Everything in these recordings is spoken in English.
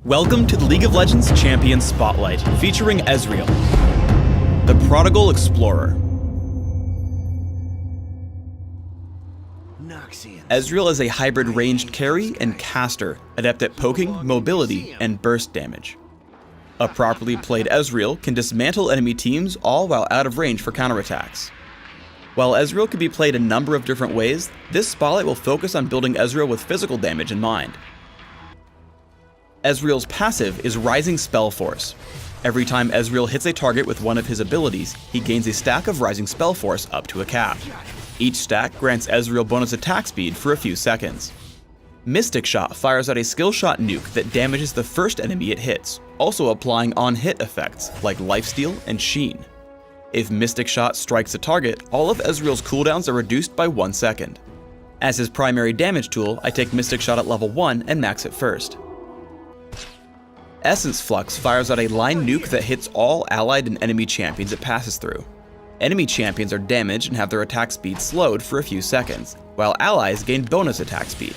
Welcome to the League of Legends Champions Spotlight, featuring Ezrael, the Prodigal Explorer. Ezrael is a hybrid ranged carry and caster, adept at poking, mobility, and burst damage. A properly played Ezrael can dismantle enemy teams all while out of range for counterattacks. While Ezrael can be played a number of different ways, this spotlight will focus on building Ezrael with physical damage in mind. Ezrael's passive is Rising Spell Force. Every time Ezrael hits a target with one of his abilities, he gains a stack of Rising Spell Force up to a cap. Each stack grants Ezrael bonus attack speed for a few seconds. Mystic Shot fires out a skill shot nuke that damages the first enemy it hits, also applying on-hit effects like Lifesteal and Sheen. If Mystic Shot strikes a target, all of Ezrael's cooldowns are reduced by 1 second. As his primary damage tool, I take Mystic Shot at level 1 and max it first. Essence Flux fires out a line nuke that hits all allied and enemy champions it passes through. Enemy champions are damaged and have their attack speed slowed for a few seconds, while allies gain bonus attack speed.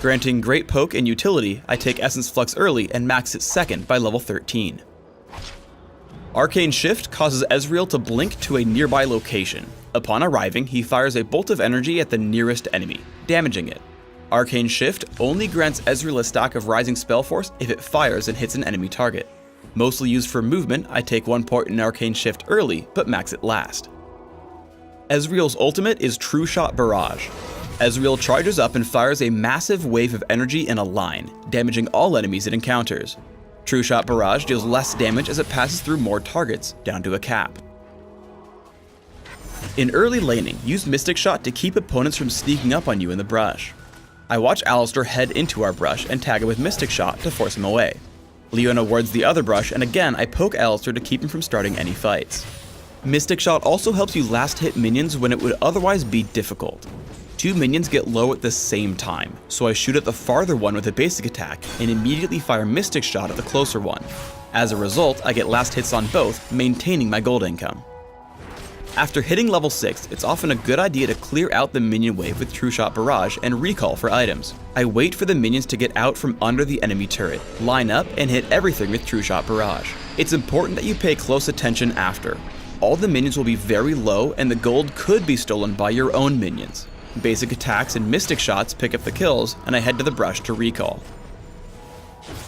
Granting great poke and utility, I take Essence Flux early and max it second by level 13. Arcane Shift causes Ezrael to blink to a nearby location. Upon arriving, he fires a bolt of energy at the nearest enemy, damaging it. Arcane Shift only grants Ezrael a stack of Rising Spell Force if it fires and hits an enemy target. Mostly used for movement, I take 1 point in Arcane Shift early, but max it last. Ezrael's ultimate is True Shot Barrage. Ezrael charges up and fires a massive wave of energy in a line, damaging all enemies it encounters. True Shot Barrage deals less damage as it passes through more targets, down to a cap. In early laning, use Mystic Shot to keep opponents from sneaking up on you in the brush. I watch Alistar head into our brush and tag it with Mystic Shot to force him away. Leona wards the other brush, and again I poke Alistar to keep him from starting any fights. Mystic Shot also helps you last hit minions when it would otherwise be difficult. 2 minions get low at the same time, so I shoot at the farther one with a basic attack and immediately fire Mystic Shot at the closer one. As a result, I get last hits on both, maintaining my gold income. After hitting level 6, it's often a good idea to clear out the minion wave with True Shot Barrage and recall for items. I wait for the minions to get out from under the enemy turret, line up, and hit everything with True Shot Barrage. It's important that you pay close attention after. All the minions will be very low and the gold could be stolen by your own minions. Basic attacks and Mystic Shots pick up the kills, and I head to the brush to recall.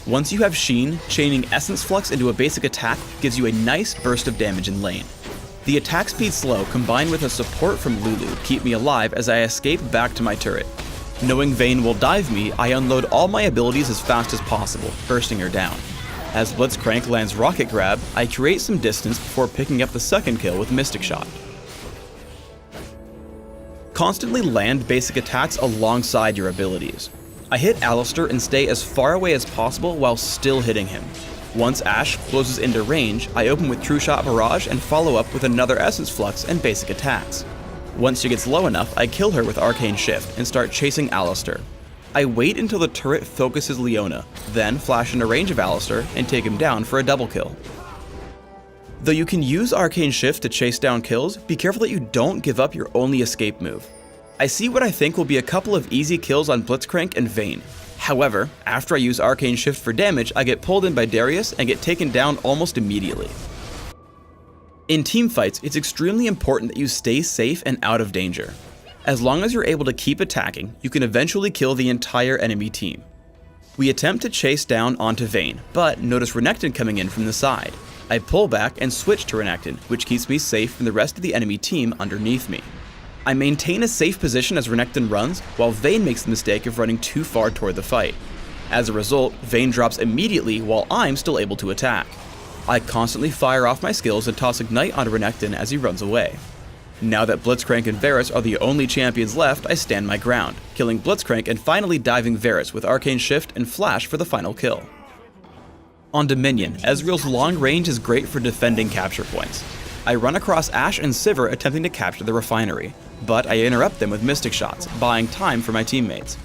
Once you have Sheen, chaining Essence Flux into a basic attack gives you a nice burst of damage in lane. The attack speed slow combined with a support from Lulu keep me alive as I escape back to my turret. Knowing Vayne will dive me, I unload all my abilities as fast as possible, bursting her down. As Blitzcrank lands Rocket Grab, I create some distance before picking up the second kill with Mystic Shot. Constantly land basic attacks alongside your abilities. I hit Alistar and stay as far away as possible while still hitting him. Once Ashe closes into range, I open with True Shot Barrage and follow up with another Essence Flux and basic attacks. Once she gets low enough, I kill her with Arcane Shift and start chasing Alistar. I wait until the turret focuses Leona, then flash into range of Alistar and take him down for a double kill. Though you can use Arcane Shift to chase down kills, be careful that you don't give up your only escape move. I see what I think will be a couple of easy kills on Blitzcrank and Vayne. However, after I use Arcane Shift for damage, I get pulled in by Darius and get taken down almost immediately. In teamfights, it's extremely important that you stay safe and out of danger. As long as you're able to keep attacking, you can eventually kill the entire enemy team. We attempt to chase down onto Vayne, but notice Renekton coming in from the side. I pull back and switch to Renekton, which keeps me safe from the rest of the enemy team underneath me. I maintain a safe position as Renekton runs, while Vayne makes the mistake of running too far toward the fight. As a result, Vayne drops immediately while I'm still able to attack. I constantly fire off my skills and toss Ignite onto Renekton as he runs away. Now that Blitzcrank and Varus are the only champions left, I stand my ground, killing Blitzcrank and finally diving Varus with Arcane Shift and Flash for the final kill. On Dominion, Ezreal's long range is great for defending capture points. I run across Ashe and Sivir attempting to capture the refinery, but I interrupt them with Mystic Shots, buying time for my teammates.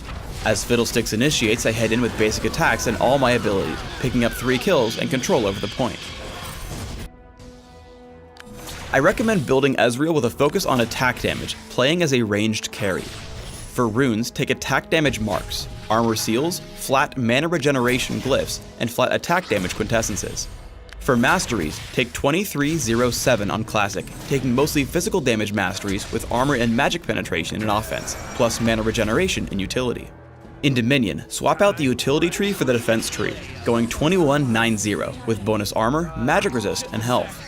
As Fiddlesticks initiates, I head in with basic attacks and all my abilities, picking up 3 kills and control over the point. I recommend building Ezrael with a focus on attack damage, playing as a ranged carry. For runes, take attack damage marks, armor seals, flat mana regeneration glyphs, and flat attack damage quintessences. For masteries, take 2307 on Classic, taking mostly physical damage masteries with armor and magic penetration in offense, plus mana regeneration in utility. In Dominion, swap out the utility tree for the defense tree, going 2190 with bonus armor, magic resist, and health.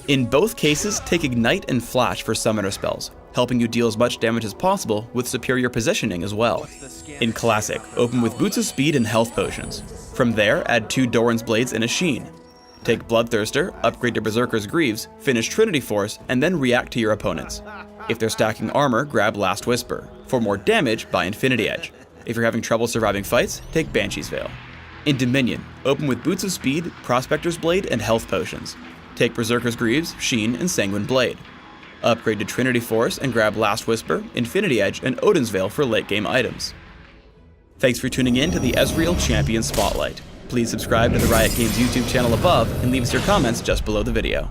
In both cases, take Ignite and Flash for summoner spells, helping you deal as much damage as possible with superior positioning as well. In Classic, open with Boots of Speed and Health Potions. From there, add 2 Doran's Blades and a Sheen. Take Bloodthirster, upgrade to Berserker's Greaves, finish Trinity Force, and then react to your opponents. If they're stacking armor, grab Last Whisper. For more damage, buy Infinity Edge. If you're having trouble surviving fights, take Banshee's Veil. In Dominion, open with Boots of Speed, Prospector's Blade, and Health Potions. Take Berserker's Greaves, Sheen, and Sanguine Blade. Upgrade to Trinity Force and grab Last Whisper, Infinity Edge, and Odin's Veil for late game items. Thanks for tuning in to the Ezrael Champion Spotlight. Please subscribe to the Riot Games YouTube channel above and leave us your comments just below the video.